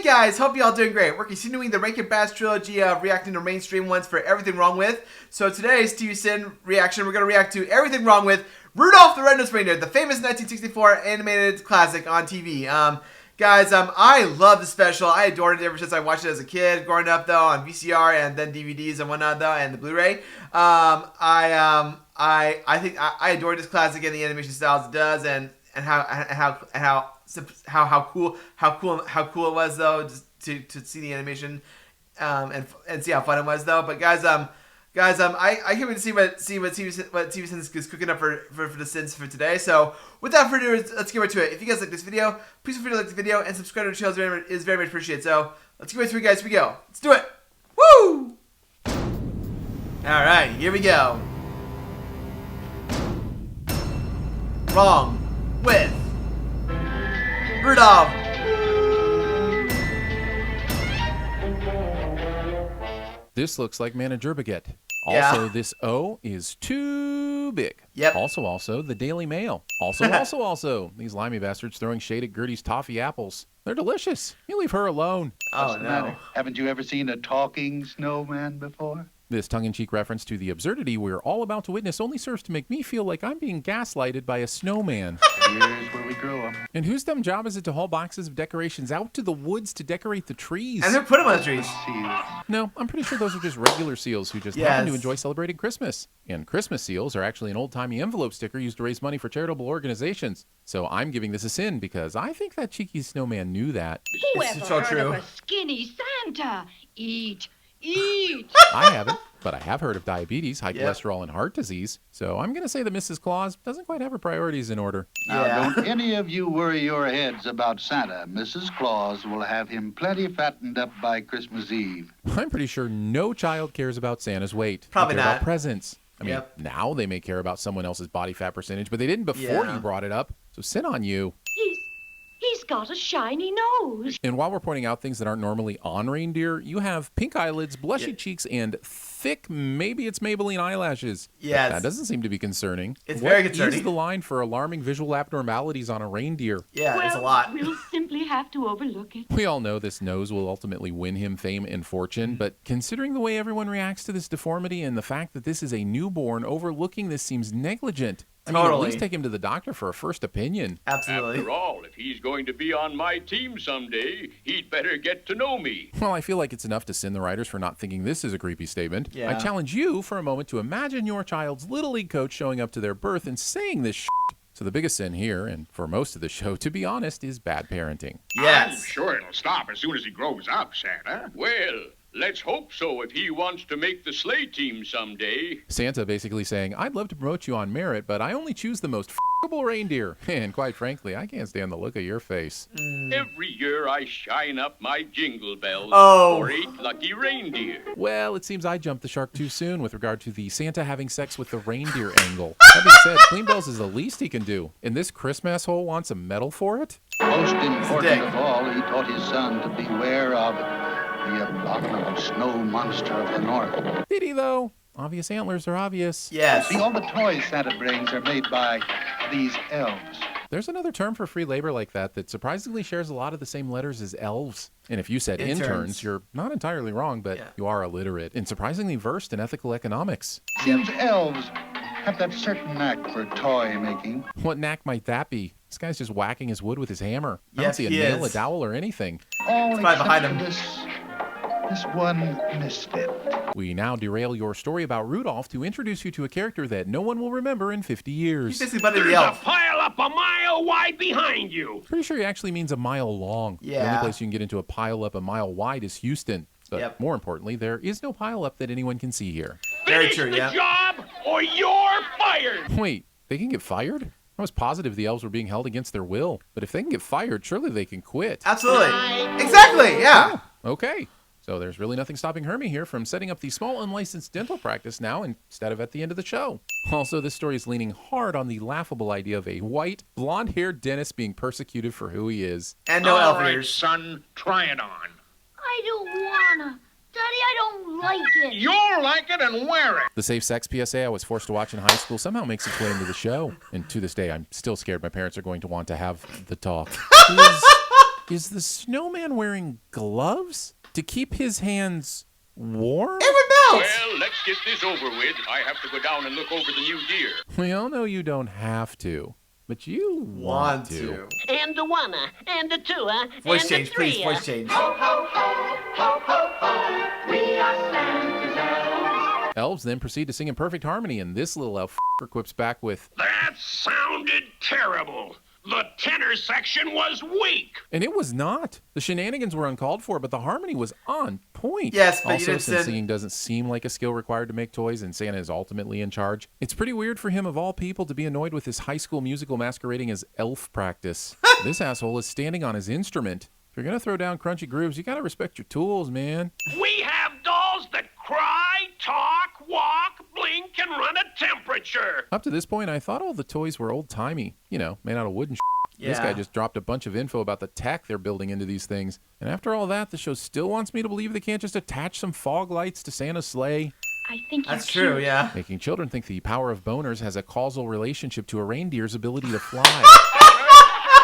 guys, hope you all doing great. We're continuing the Rankin Bass trilogy of reacting to mainstream ones for Everything Wrong With. So today's TVSin reaction, we're going to react to Everything Wrong With Rudolph the Red-Nosed Reindeer, the famous 1964 animated classic on TV. Guys, I love the special. I adored it ever since I watched it as a kid. Growing up though on VCR and then DVDs and whatnot though, and the Blu-ray. I think I adored this classic and the animation styles it does, and how cool it was though, just to see the animation and see how fun it was though. But guys, I can't wait to see what TVSins is cooking up for the Sins for today. So without further ado, let's get right to it. If you guys like this video, please feel free to like the video and subscribe to the channel. Is very much appreciated. So let's get right to it, guys. Here we go. Let's do it. Woo! All right, here we go. Wrong with Rudolph. This looks like manager baguette. Also, this O is too big. Yep. Also, the Daily Mail. Also, these limey bastards throwing shade at Gertie's toffee apples. They're delicious. You leave her alone. Oh, What's the matter? Haven't you ever seen a talking snowman before? This tongue-in-cheek reference to the absurdity we're all about to witness only serves to make me feel like I'm being gaslighted by a snowman. Here's where we grow them. And whose dumb job is it to haul boxes of decorations out to the woods to decorate the trees? And then put them on the trees. No, I'm pretty sure those are just regular seals who just happen to enjoy celebrating Christmas. And Christmas seals are actually an old-timey envelope sticker used to raise money for charitable organizations. So I'm giving this a sin because I think that cheeky snowman knew that. Whoever so heard true. of a skinny Santa? Eat. I haven't, but I have heard of diabetes, high cholesterol, and heart disease. So I'm going to say that Mrs. Claus doesn't quite have her priorities in order. Now, don't any of you worry your heads about Santa. Mrs. Claus will have him plenty fattened up by Christmas Eve. I'm pretty sure no child cares about Santa's weight. Probably they care not. about presents. I mean, now they may care about someone else's body fat percentage, but they didn't before you brought it up. So sit on you. He's got a shiny nose. And while we're pointing out things that aren't normally on reindeer, you have pink eyelids, blushy cheeks, and thick, maybe it's Maybelline eyelashes. Yes. That doesn't seem to be concerning. It's very concerning. What is the line for alarming visual abnormalities on a reindeer? Yeah, Well, it's a lot. We'll simply have to overlook it. We all know this nose will ultimately win him fame and fortune, but considering the way everyone reacts to this deformity and the fact that this is a newborn, overlooking this seems negligent. I mean, at least take him to the doctor for a first opinion. Absolutely. After all, if he's going to be on my team someday, he'd better get to know me. Well, I feel like it's enough to sin the writers for not thinking this is a creepy statement. Yeah. I challenge you for a moment to imagine your child's Little League coach showing up to their birth and saying this shit. So the biggest sin here, and for most of the show, to be honest, is bad parenting. I'm sure it'll stop as soon as he grows up, Santa. Well, let's hope so if he wants to make the sleigh team someday. Santa basically saying, I'd love to promote you on merit, but I only choose the most f***able reindeer. And quite frankly, I can't stand the look of your face. Every year I shine up my jingle bells for 8 lucky reindeer. Well, it seems I jumped the shark too soon with regard to the Santa having sex with the reindeer angle. That being said, clean bells is the least he can do. And this Christmas hole wants a medal for it? Most important of all, he taught his son to beware of the abominable snow monster of the north. Did he, though? Obvious antlers are obvious. Yes. See, all the toys Santa brings are made by these elves. There's another term for free labor like that that surprisingly shares a lot of the same letters as elves. And if you said interns, you're not entirely wrong, but you are illiterate and surprisingly versed in ethical economics. Seems elves have that certain knack for toy making. What knack might that be? This guy's just whacking his wood with his hammer. I don't Yes, see a he nail, is. a dowel, or anything. All It's right behind except him. for this one misfit. We now derail your story about Rudolph to introduce you to a character that no one will remember in 50 years. He's basically buddy the elf. Pile up a mile wide behind you. Pretty sure he actually means a mile long. The only place you can get into a pile up a mile wide is Houston. But more importantly, there is no pile up that anyone can see here. Very true, Finish the job or you're fired. Wait, they can get fired? I was positive the elves were being held against their will. But if they can get fired, surely they can quit. Absolutely. Exactly, yeah. Okay. So there's really nothing stopping Hermie here from setting up the small unlicensed dental practice now instead of at the end of the show. Also, this story is leaning hard on the laughable idea of a white, blonde-haired dentist being persecuted for who he is. And no elf All right, ears. son, try it on. I don't wanna. Daddy, I don't like it. You'll like it and wear it. The Safe Sex PSA I was forced to watch in high school somehow makes its way into the show. And to this day, I'm still scared my parents are going to want to have the talk. Is the snowman wearing gloves to keep his hands warm? It would melt! Well, let's get this over with. I have to go down and look over the new deer. We all know you don't have to, but you want to. And the one, and the two, Voice and change, the three. please, voice change. Elves then proceed to sing in perfect harmony, and this little elf quips back with, That sounded terrible. The tenor section was weak. and it was not. The shenanigans were uncalled for, but the harmony was on point. Yes, but you also, didn't since send- singing doesn't seem like a skill required to make toys, and Santa is ultimately in charge, it's pretty weird for him, of all people, to be annoyed with his High School Musical masquerading as elf practice. This asshole is standing on his instrument. If you're gonna throw down crunchy grooves, you gotta respect your tools, man. We have dolls that cry, talk, walk, blink, and run a temperature. Up to this point, I thought all the toys were old-timey, made out of wood and This Yeah. guy just dropped a bunch of info about the tech they're building into these things. And after all that, the show still wants me to believe they can't just attach some fog lights to Santa's sleigh. I think That's you're true, cute. yeah. Making children think the power of boners has a causal relationship to a reindeer's ability to fly.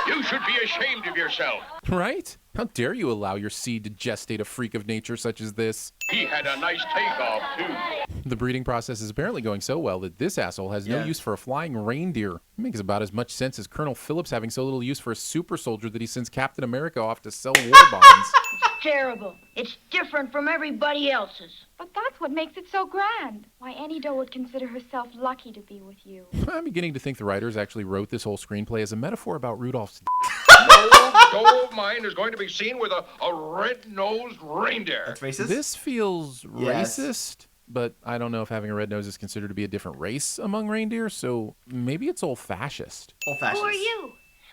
You should be ashamed of yourself. Right? How dare you allow your seed to gestate a freak of nature such as this? He had a nice takeoff, too. The breeding process is apparently going so well that this asshole has no Yeah. use for a flying reindeer. It makes about as much sense as Colonel Phillips having so little use for a super soldier that he sends Captain America off to sell war bonds. Terrible. It's different from everybody else's. But that's what makes it so grand. Why, any doe would consider herself lucky to be with you. I'm beginning to think the writers actually wrote this whole screenplay as a metaphor about Rudolph's No doe of mine is going to be seen with a red-nosed reindeer. That's racist? This feels Yes. racist, but I don't know if having a red nose is considered to be a different race among reindeer, so maybe it's old-fashioned. Old Who fashioned. are you?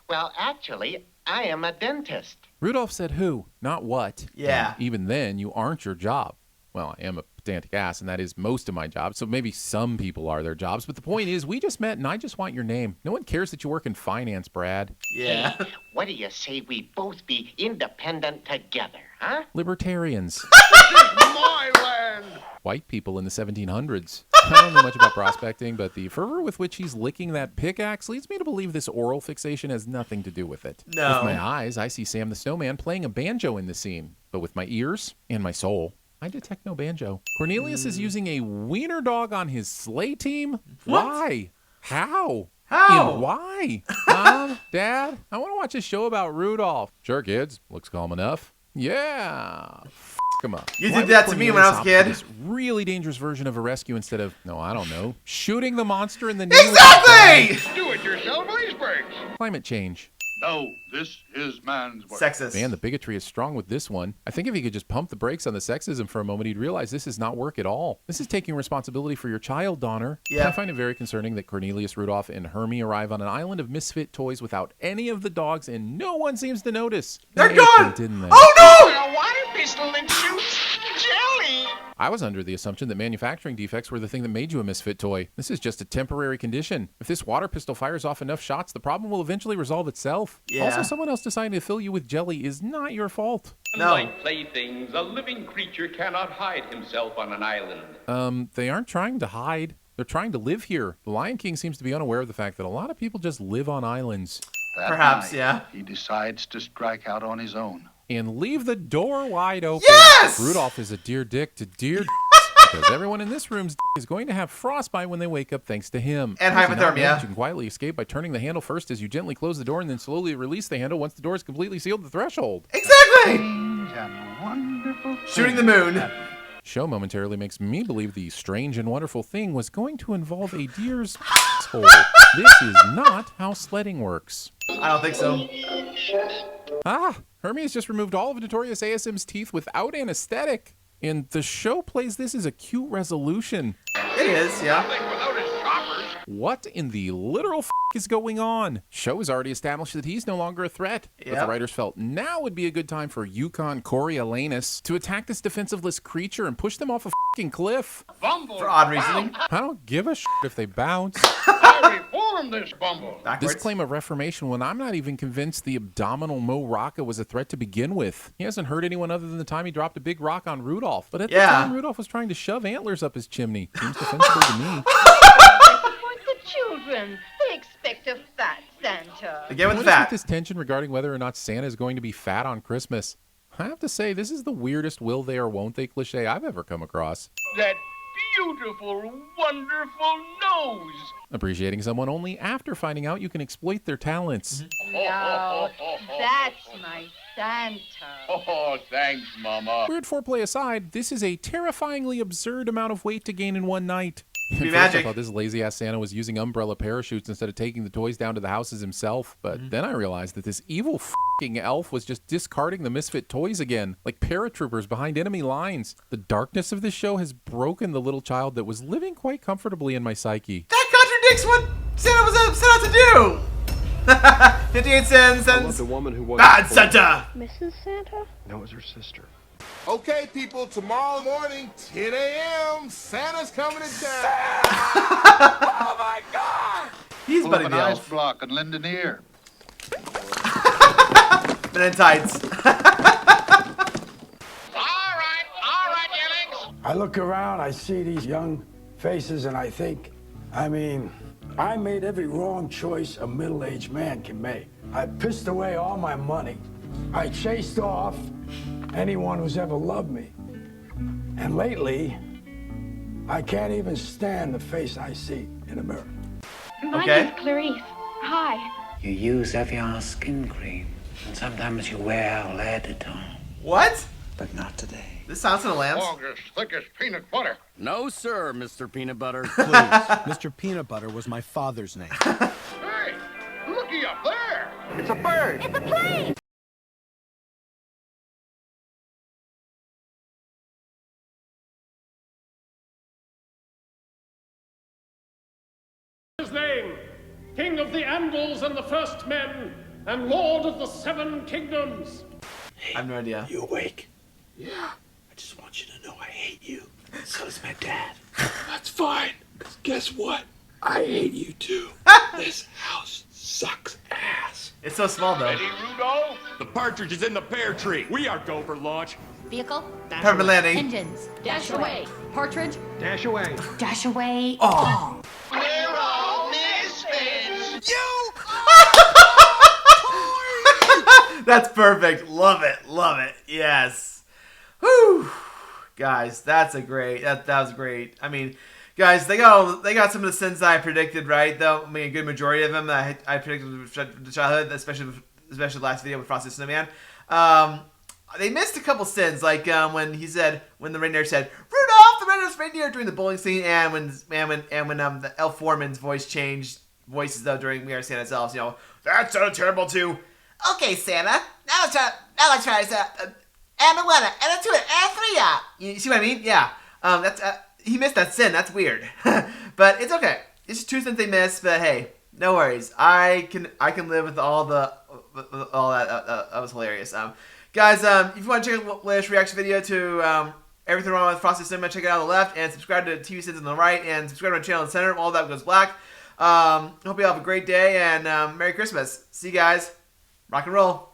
Well, actually, I am a dentist. Rudolph said who, not what. Yeah. And even then, you aren't your job. Well, I am a pedantic ass, and that is most of my job, so maybe some people are their jobs, but the point is, we just met, and I just want your name. No one cares that you work in finance, Brad. Yeah. Hey, what do you say we both be independent together, huh? Libertarians. My land. White people in the 1700s. I don't know much about prospecting, but the fervor with which he's licking that pickaxe leads me to believe this oral fixation has nothing to do with it. No. With my eyes, I see Sam the Snowman playing a banjo in the scene, but with my ears and my soul, I detect no banjo. Cornelius is using a wiener dog on his sleigh team? What? Why? How? How? And why? Mom, Dad, I want to watch a show about Rudolph. Sure, kids. Looks calm enough. Yeah. Him up. You Why did would that to me when I was a Cornelius kid. opt for this really dangerous version of a rescue instead of, no, I don't know, shooting the monster in the knee with Exactly! Do-it-yourself icebergs. climate change. No, this is man's work. Sexist. Man, the bigotry is strong with this one. I think if he could just pump the brakes on the sexism for a moment, he'd realize this is not work at all. This is taking responsibility for your child, Donner. Yeah. I find it very concerning that Cornelius, Rudolph, and Hermie arrive on an island of misfit toys without any of the dogs, and no one seems to notice. They're They ate them, gone! didn't they? Oh A water pistol and shoots jelly. I was under the assumption that manufacturing defects were the thing that made you a misfit toy. This is just a temporary condition. If this water pistol fires off enough shots, the problem will eventually resolve itself. Yeah. Also, someone else deciding to fill you with jelly is not your fault. No. Unlike playthings, a living creature cannot hide himself on an island. They aren't trying to hide. They're trying to live here. The Lion King seems to be unaware of the fact that a lot of people just live on islands That Perhaps, night, yeah. He decides to strike out on his own. and leave the door wide open. Yes! Rudolph is a dear dick to dear because everyone in this room's is going to have frostbite when they wake up thanks to him. And If you not hypothermia. know that, you can quietly escape by turning the handle first as you gently close the door and then slowly release the handle once the door is completely sealed the threshold. Exactly! Strange and wonderful Shooting the things moon. happen. Show momentarily makes me believe the strange and wonderful thing was going to involve a deer's hole. This is not how sledding works. I don't think so. Hermes just removed all of Notorious ASM's teeth without anesthetic. And the show plays this as a cute resolution. It is, yeah. Without his choppers. What in the literal is going on? Show has already established that he's no longer a threat. But Yep. the writers felt now would be a good time for Yukon Coriolanus to attack this defensiveless creature and push them off a cliff. Bumble. For odd reasoning. I don't give a if they bounce. I reformed this bumble. Backwards. This claim of reformation when I'm not even convinced the abdominal Mo Rocca was a threat to begin with. He hasn't hurt anyone other than the time he dropped a big rock on Rudolph. But at the Yeah. time, Rudolph was trying to shove antlers up his chimney. Seems defensible to me. For the children, they expect a fat Santa. Again with the What is fat. with this tension regarding whether or not Santa is going to be fat on Christmas? I have to say, this is the weirdest will they or won't they cliche I've ever come across. That beautiful, wonderful nose. Appreciating someone only after finding out you can exploit their talents. No, that's my Santa. Oh, thanks, Mama. Weird foreplay aside, this is a terrifyingly absurd amount of weight to gain in one night. At first, magic. I thought this lazy-ass Santa was using umbrella parachutes instead of taking the toys down to the houses himself. But then I realized that this evil f***ing elf was just discarding the misfit toys again, like paratroopers behind enemy lines. The darkness of this show has broken the little child that was living quite comfortably in my psyche. That contradicts what Santa was set out to do. 58 cents. I loved a woman who was Bad Santa. Mrs. Santa? No, it was her sister. Okay, people, tomorrow morning, 10 a.m., Santa's coming to town. Oh my God! He's Pull Buddy up the an ice Elf. block and lend an ear. Men in tights. All right, Yellings. I look around, I see these young faces, and I think, I made every wrong choice a middle-aged man can make. I pissed away all my money. I chased off anyone who's ever loved me. And lately, I can't even stand the face I see in the mirror. My Okay. name's Clarice. Hi. You use Evian skin cream, and sometimes you wear lead at home. What? But not today. This sounds in a lambs. Oh, as thick as peanut butter. No, sir, Mr. Peanut Butter. Please, Mr. Peanut Butter was my father's name. Hey, looky up there. It's a bird. It's a plane! His name, King of the Andals and the First Men, and Lord of the Seven Kingdoms. I have no idea. You awake? Yeah. I just want you to know I hate you. So does my dad. That's fine. 'Cause guess what? I hate you too. This house sucks ass. It's so small though. Ready, Rudolph? The partridge is in the pear tree. We are go for launch. Vehicle? Peppermint landing. Engines. Dash away. Partridge? Dash away. Dash away. Oh. We're all misfits. That's perfect. Love it. Love it. Yes. Whew. Guys, that's a great. That was great. I mean, guys, they got some of the sins that I predicted, right? Though I mean, a good majority of them that I predicted from the childhood, especially the last video with Frosty Snowman. They missed a couple sins, like when the reindeer said Rudolph the Red-Nosed Reindeer during the bowling scene, and when the elf foreman's voice changed voices though during We Are Santa's Elves. You know, that sounded terrible too. Okay, Santa. Now let's try this. And a one, and a two, and a three. You see what I mean? Yeah. That's he missed that sin. That's weird, but it's okay. It's just two sins they missed, but hey, no worries. I can live with all that. That was hilarious. Guys, if you want to check out the latest reaction video to Everything Wrong with Frosty Cinema, check it out on the left, and subscribe to TVSins on the right, and subscribe to my channel in the center. All that goes black. Hope you all have a great day, and Merry Christmas. See you guys. Rock and roll.